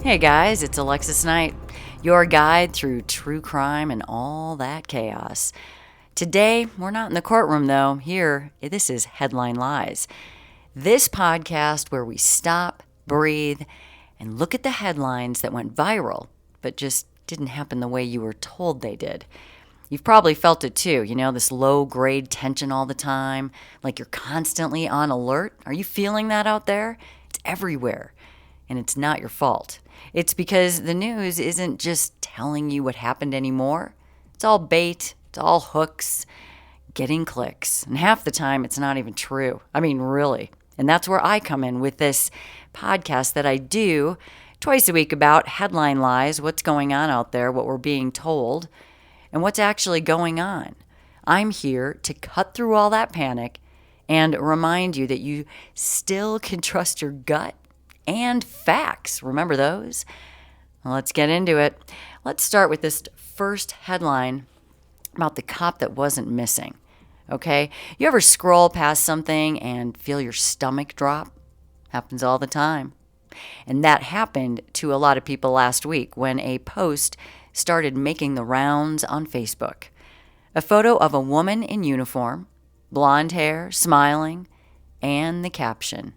Hey guys, it's Alexis Knight, your guide through true crime and all that chaos. Today, we're not in the courtroom though. Here, this is Headline Lies. This podcast where we stop, breathe, and look at the headlines that went viral, but just didn't happen the way you were told they did. You've probably felt it too, this low grade tension all the time, like you're constantly on alert. Are you feeling that out there? It's everywhere, and it's not your fault. It's because the news isn't just telling you what happened anymore. It's all bait, it's all hooks, getting clicks. And half the time, it's not even true. I mean, really. And that's where I come in with this podcast that I do twice a week about headline lies, what's going on out there, what we're being told, and what's actually going on. I'm here to cut through all that panic and remind you that you still can trust your gut and facts. Remember those? Well, let's get into it. Let's start with this first headline about the cop that wasn't missing. Okay? You ever scroll past something and feel your stomach drop? Happens all the time. And that happened to a lot of people last week when a post started making the rounds on Facebook. A photo of a woman in uniform, blonde hair, smiling, and the caption,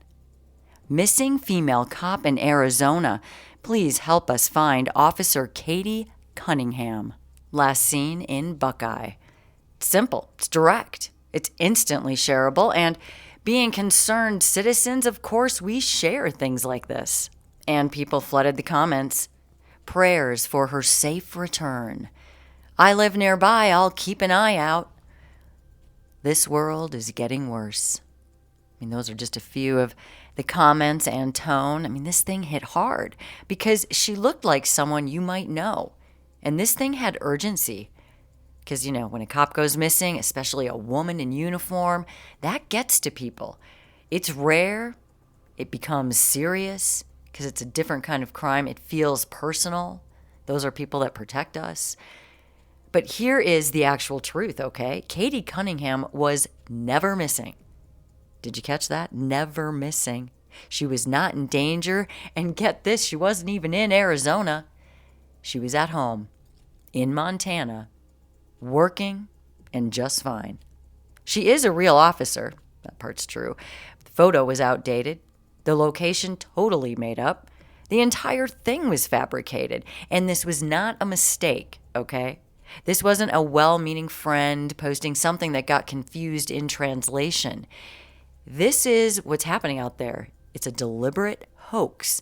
"Missing female cop in Arizona. Please help us find Officer Katie Cunningham. Last seen in Buckeye." It's simple. It's direct. It's instantly shareable. And being concerned citizens, of course, we share things like this. And people flooded the comments. Prayers for her safe return. I live nearby. I'll keep an eye out. This world is getting worse. I mean, those are just a few of the comments and tone. I mean, this thing hit hard because she looked like someone you might know. And this thing had urgency. Because, when a cop goes missing, especially a woman in uniform, that gets to people. It's rare. It becomes serious because it's a different kind of crime. It feels personal. Those are people that protect us. But here is the actual truth, okay? Katie Cunningham was never missing. Did you catch that? Never missing. She was not in danger. And get this, she wasn't even in Arizona. She was at home in Montana, working and just fine. She is a real officer. That part's true. The photo was outdated. The location totally made up. The entire thing was fabricated. And this was not a mistake, okay? This wasn't a well-meaning friend posting something that got confused in translation. This is what's happening out there. It's a deliberate hoax.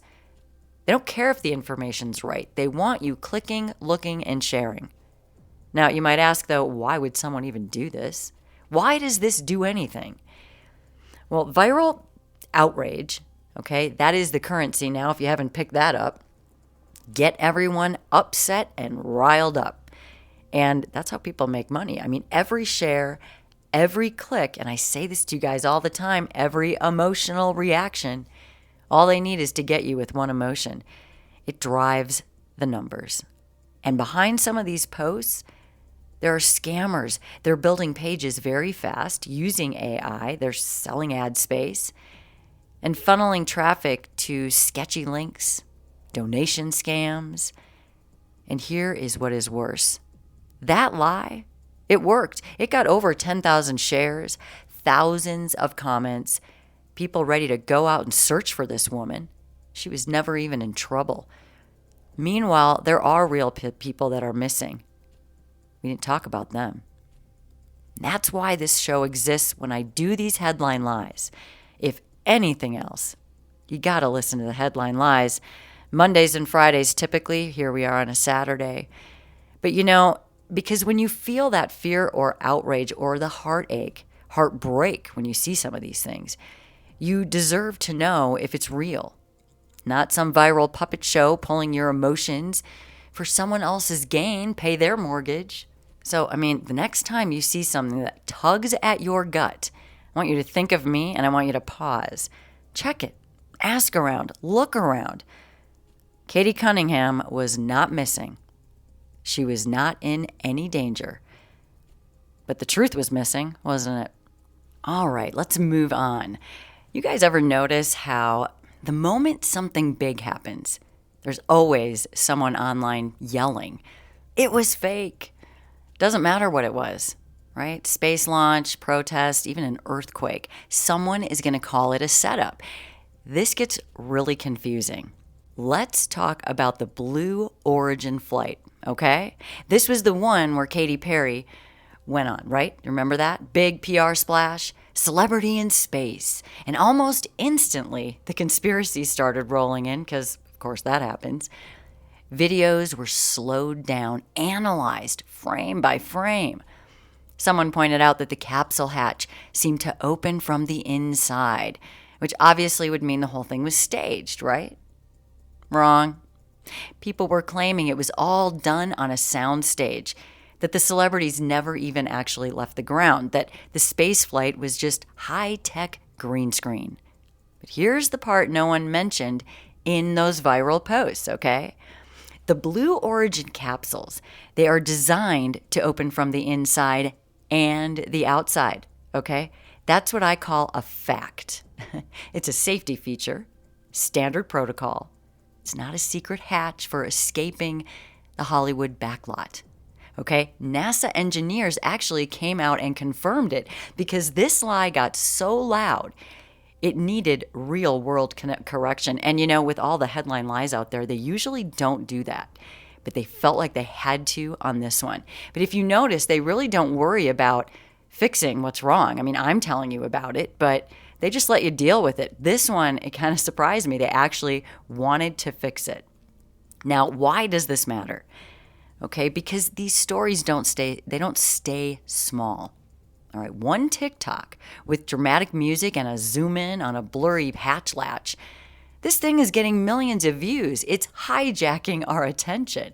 They don't care if the information's right. They want you clicking, looking, and sharing. Now, you might ask, though, why would someone even do this? Why does this do anything? Well, viral outrage, okay, that is the currency now if you haven't picked that up. Get everyone upset and riled up. And that's how people make money. I mean, every share, every click, and I say this to you guys all the time, every emotional reaction, all they need is to get you with one emotion. It drives the numbers. And behind some of these posts, there are scammers. They're building pages very fast using AI. They're selling ad space and funneling traffic to sketchy links, donation scams. And here is what is worse. That lie, it worked. It got over 10,000 shares, thousands of comments, people ready to go out and search for this woman. She was never even in trouble. Meanwhile, there are real people that are missing. We didn't talk about them. That's why this show exists when I do these headline lies. If anything else, you got to listen to the headline lies. Mondays and Fridays, typically. Here we are on a Saturday. But because when you feel that fear or outrage or the heartbreak when you see some of these things, you deserve to know if it's real. Not some viral puppet show pulling your emotions for someone else's gain, pay their mortgage. So, the next time you see something that tugs at your gut, I want you to think of me and I want you to pause. Check it. Ask around. Look around. Katie Cunningham was not missing. She was not in any danger. But the truth was missing, wasn't it? All right, let's move on. You guys ever notice how the moment something big happens, There's always someone online yelling, "It was fake." Doesn't matter what it was, right? Space launch, protest, even an earthquake. Someone is going to call it a setup. This gets really confusing. Let's talk about the Blue Origin flight, okay? This was the one where Katy Perry went on, right? Remember that? Big PR splash, celebrity in space. And almost instantly, the conspiracy started rolling in because, of course, that happens. Videos were slowed down, analyzed frame by frame. Someone pointed out that the capsule hatch seemed to open from the inside, which obviously would mean the whole thing was staged, right? Wrong. People were claiming it was all done on a sound stage, that the celebrities never even actually left the ground, that the space flight was just high-tech green screen. But here's the part no one mentioned in those viral posts, okay? The Blue Origin capsules, they are designed to open from the inside and the outside, okay? That's what I call a fact. It's a safety feature, standard protocol. It's not a secret hatch for escaping the Hollywood backlot. Okay, NASA engineers actually came out and confirmed it because this lie got so loud, it needed real world correction. And you know, with all the headline lies out there, they usually don't do that. But they felt like they had to on this one. But if you notice, they really don't worry about fixing what's wrong. I mean, I'm telling you about it, but they just let you deal with it. This one, it kind of surprised me. They actually wanted to fix it. Now, why does this matter? Okay, because these stories don't stay small. All right, one TikTok with dramatic music and a zoom in on a blurry hatch latch, this thing is getting millions of views. It's hijacking our attention.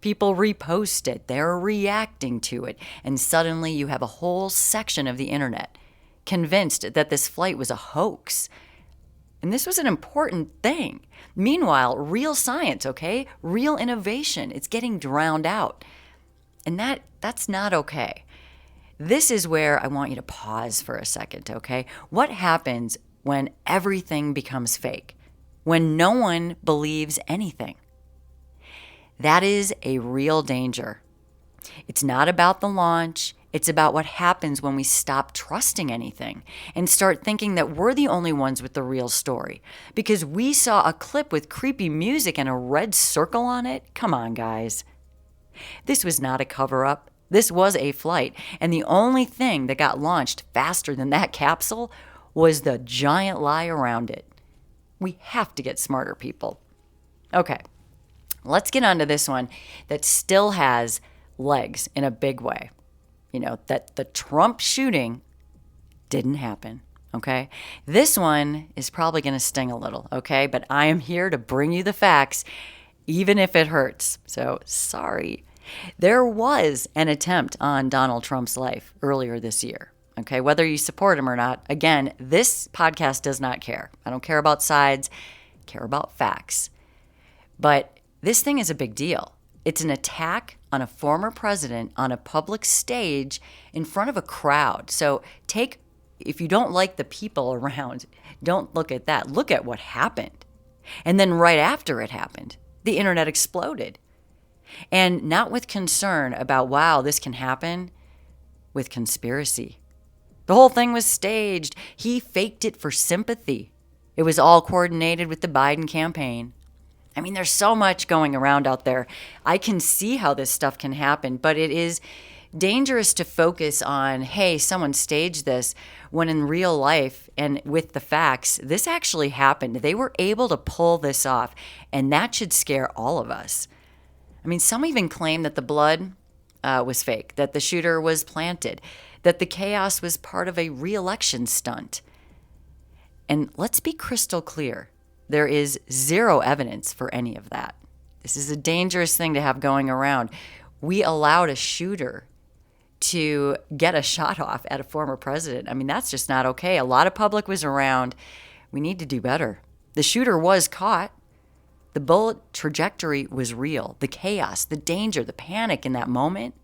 People repost it, they're reacting to it, and suddenly you have a whole section of the internet convinced that this flight was a hoax. And this was an important thing. Meanwhile, real science, okay? Real innovation, it's getting drowned out. And that's not okay. This is where I want you to pause for a second, okay? What happens when everything becomes fake? When no one believes anything? That is a real danger. It's not about the launch. It's about what happens when we stop trusting anything and start thinking that we're the only ones with the real story. Because we saw a clip with creepy music and a red circle on it? Come on, guys. This was not a cover-up. This was a flight. And the only thing that got launched faster than that capsule was the giant lie around it. We have to get smarter, people. Okay, let's get on to this one that still has legs in a big way. You know, that the Trump shooting didn't happen, okay? This one is probably going to sting a little, okay? But I am here to bring you the facts, even if it hurts. So, sorry. There was an attempt on Donald Trump's life earlier this year, okay? Whether you support him or not, again, this podcast does not care. I don't care about sides, I care about facts. But this thing is a big deal. It's an attack on a former president on a public stage in front of a crowd. So if you don't like the people around, don't look at that. Look at what happened. And then right after it happened, the internet exploded. And not with concern about, wow, this can happen, with conspiracy. The whole thing was staged. He faked it for sympathy. It was all coordinated with the Biden campaign. I mean, there's so much going around out there. I can see how this stuff can happen, but it is dangerous to focus on, hey, someone staged this, when in real life and with the facts, this actually happened. They were able to pull this off, and that should scare all of us. I mean, some even claim that the blood was fake, that the shooter was planted, that the chaos was part of a re-election stunt. And let's be crystal clear. There is zero evidence for any of that. This is a dangerous thing to have going around. We allowed a shooter to get a shot off at a former president. I mean, that's just not okay. A lot of public was around. We need to do better. The shooter was caught. The bullet trajectory was real. The chaos, the danger, the panic in that moment,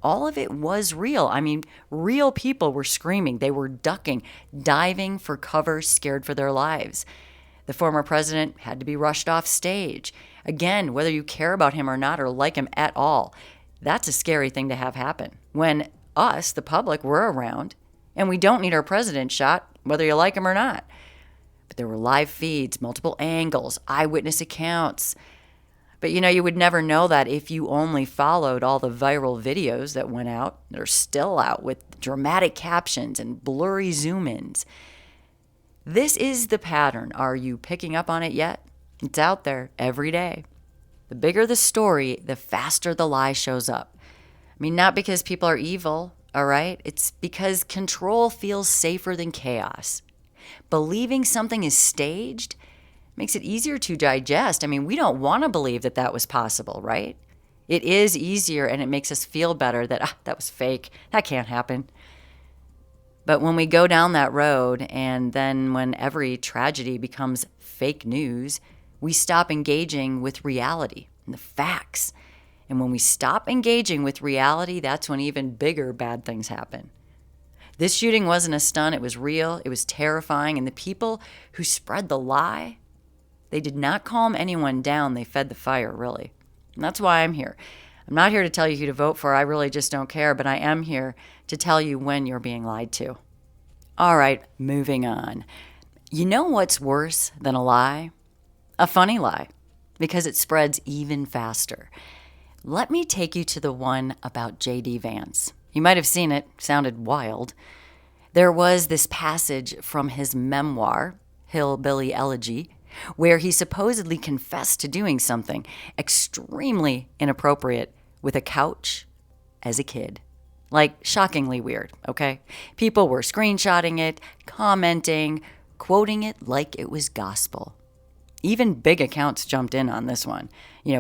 all of it was real. I mean, real people were screaming. They were ducking, diving for cover, scared for their lives. The former president had to be rushed off stage. Again, whether you care about him or not or like him at all, that's a scary thing to have happen when us, the public, were around, and we don't need our president shot, whether you like him or not. But there were live feeds, multiple angles, eyewitness accounts. But you would never know that if you only followed all the viral videos that went out, that are still out with dramatic captions and blurry zoom-ins. This is the pattern. Are you picking up on it yet? It's out there every day. The bigger the story, the faster the lie shows up. I mean, not because people are evil, all right? It's because control feels safer than chaos. Believing something is staged makes it easier to digest. I mean, we don't want to believe that that was possible, right? It is easier, and it makes us feel better that that was fake. That can't happen. But when we go down that road, and then when every tragedy becomes fake news, we stop engaging with reality and the facts. And when we stop engaging with reality, that's when even bigger bad things happen. This shooting wasn't a stunt. It was real. It was terrifying. And the people who spread the lie, they did not calm anyone down. They fed the fire, really. And that's why I'm here. I'm not here to tell you who to vote for. I really just don't care. But I am here to tell you when you're being lied to. All right, moving on. You know what's worse than a lie? A funny lie, because it spreads even faster. Let me take you to the one about J.D. Vance. You might have seen it. Sounded wild. There was this passage from his memoir, Hillbilly Elegy, where he supposedly confessed to doing something extremely inappropriate with a couch as a kid. Like, shockingly weird, okay? People were screenshotting it, commenting, quoting it like it was gospel. Even big accounts jumped in on this one.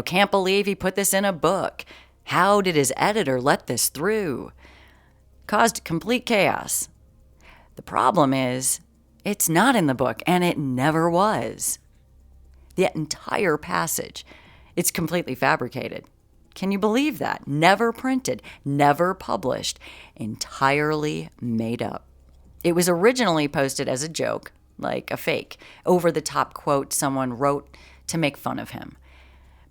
Can't believe he put this in a book. How did his editor let this through? Caused complete chaos. The problem is, it's not in the book, and it never was. The entire passage, it's completely fabricated. Can you believe that? Never printed, never published, entirely made up. It was originally posted as a joke, like a fake, over-the-top quote someone wrote to make fun of him.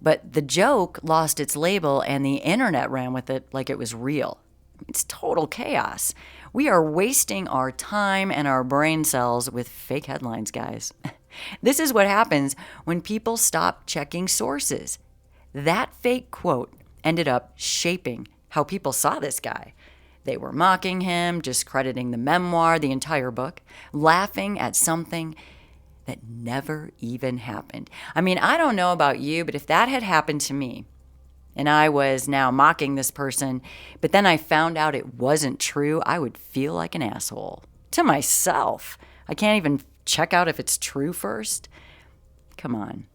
But the joke lost its label, and the internet ran with it like it was real. It's total chaos. We are wasting our time and our brain cells with fake headlines, guys. This is what happens when people stop checking sources. That fake quote ended up shaping how people saw this guy. They were mocking him, discrediting the memoir, the entire book, laughing at something that never even happened. I mean, I don't know about you, but if that had happened to me, and I was now mocking this person, but then I found out it wasn't true, I would feel like an asshole. To myself. I can't even check out if it's true first. Come on.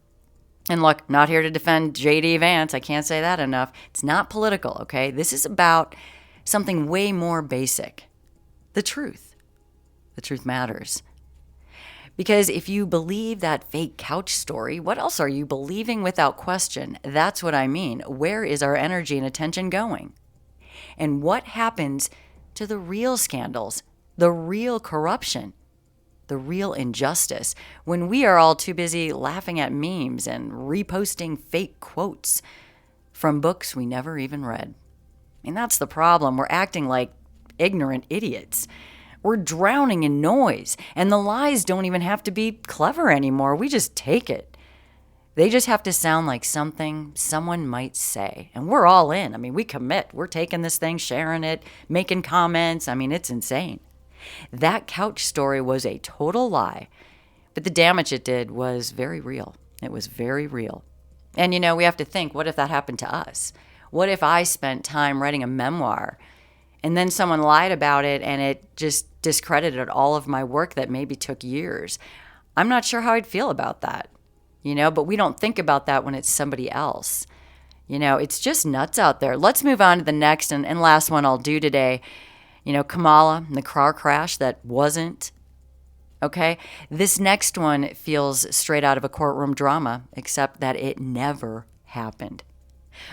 And look, not here to defend J.D. Vance. I can't say that enough. It's not political, okay? This is about something way more basic. The truth. The truth matters. Because if you believe that fake couch story, what else are you believing without question? That's what I mean. Where is our energy and attention going? And what happens to the real scandals, the real corruption, the real injustice, when we are all too busy laughing at memes and reposting fake quotes from books we never even read? I mean, that's the problem. We're acting like ignorant idiots. We're drowning in noise, and the lies don't even have to be clever anymore. We just take it. They just have to sound like something someone might say, and we're all in. I mean, we commit. We're taking this thing, sharing it, making comments. I mean, it's insane. That couch story was a total lie, but the damage it did was very real. It was very real. And, we have to think, what if that happened to us? What if I spent time writing a memoir and then someone lied about it and it just discredited all of my work that maybe took years? I'm not sure how I'd feel about that, but we don't think about that when it's somebody else. It's just nuts out there. Let's move on to the next and last one I'll do today. Kamala and the car crash that wasn't. Okay? This next one feels straight out of a courtroom drama, except that it never happened.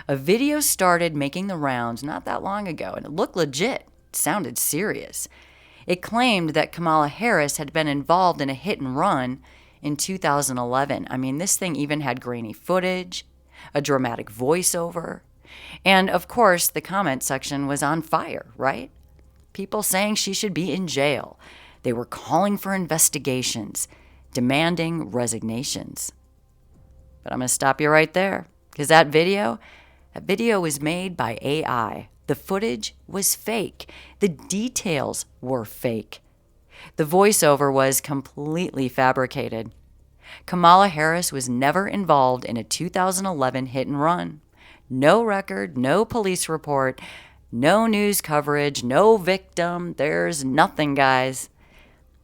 A video started making the rounds not that long ago, and it looked legit. It sounded serious. It claimed that Kamala Harris had been involved in a hit and run in 2011. I mean, this thing even had grainy footage, a dramatic voiceover, and of course, the comment section was on fire, right? People saying she should be in jail. They were calling for investigations, demanding resignations. But I'm going to stop you right there, because that video was made by AI. The footage was fake. The details were fake. The voiceover was completely fabricated. Kamala Harris was never involved in a 2011 hit and run. No record, no police report, no news coverage, no victim. There's nothing, guys.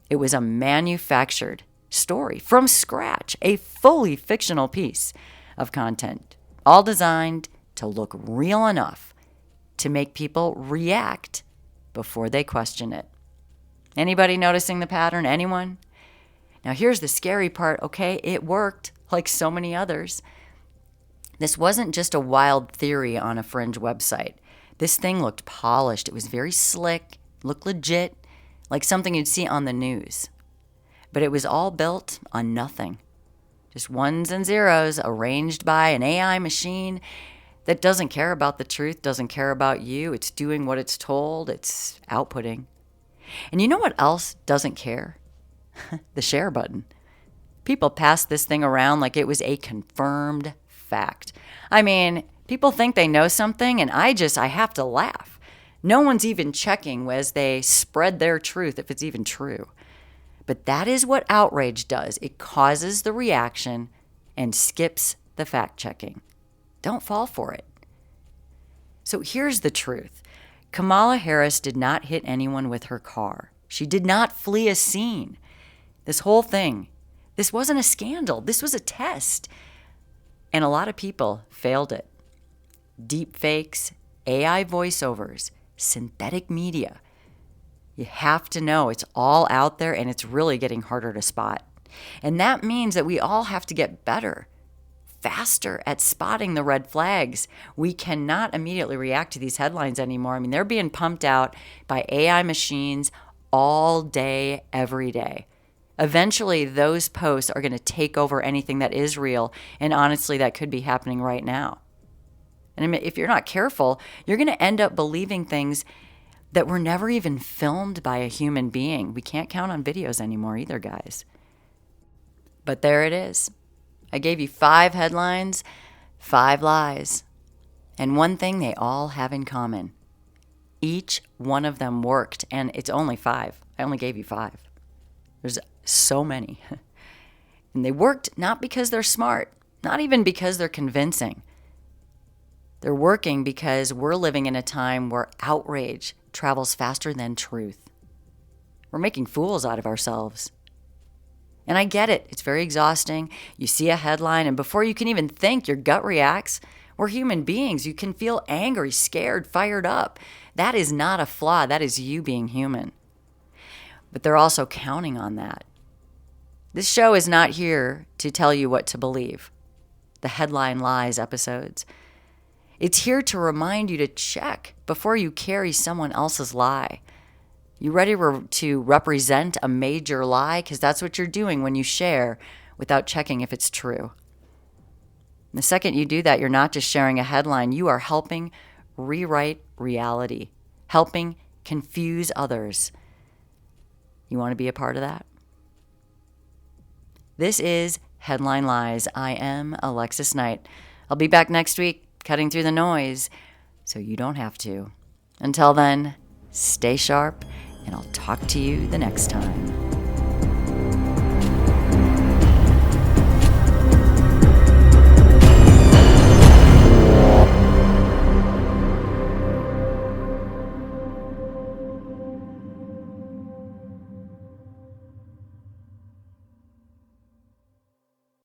It was a manufactured story from scratch, a fully fictional piece of content, all designed to look real enough to make people react before they question it. Anybody noticing the pattern? Anyone? Now here's the scary part, okay? It worked like so many others. This wasn't just a wild theory on a fringe website. This thing looked polished. It was very slick, looked legit, like something you'd see on the news. But it was all built on nothing. Just ones and zeros arranged by an AI machine that doesn't care about the truth, doesn't care about you. It's doing what it's told. It's outputting. And you know what else doesn't care? The share button. People pass this thing around like it was a confirmed fact. I mean, people think they know something, and I have to laugh. No one's even checking as they spread their truth if it's even true. But that is what outrage does. It causes the reaction and skips the fact checking. Don't fall for it. So here's the truth. Kamala Harris did not hit anyone with her car. She did not flee a scene. This whole thing, this wasn't a scandal. This was a test. And a lot of people failed it. Deep fakes, AI voiceovers, synthetic media. You have to know it's all out there, and it's really getting harder to spot. And that means that we all have to get better, faster at spotting the red flags. We cannot immediately react to these headlines anymore. I mean, they're being pumped out by AI machines all day, every day. Eventually, those posts are going to take over anything that is real, and honestly, that could be happening right now. And I mean, if you're not careful, you're going to end up believing things that were never even filmed by a human being. We can't count on videos anymore either, guys. But there it is. I gave you 5 headlines, 5 lies. And one thing they all have in common. Each one of them worked, and it's only 5. I only gave you 5. There's so many. And they worked not because they're smart, not even because they're convincing. They're working because we're living in a time where outrage travels faster than truth. We're making fools out of ourselves. And I get it. It's very exhausting. You see a headline, and before you can even think, your gut reacts. We're human beings. You can feel angry, scared, fired up. That is not a flaw. That is you being human. But they're also counting on that. This show is not here to tell you what to believe. The Headline Lies episodes. It's here to remind you to check before you carry someone else's lie. You ready to represent a major lie? Because that's what you're doing when you share without checking if it's true. And the second you do that, you're not just sharing a headline. You are helping rewrite reality, helping confuse others. You want to be a part of that? This is Headline Lies. I am Alexis Knight. I'll be back next week cutting through the noise so you don't have to. Until then, stay sharp, and I'll talk to you the next time.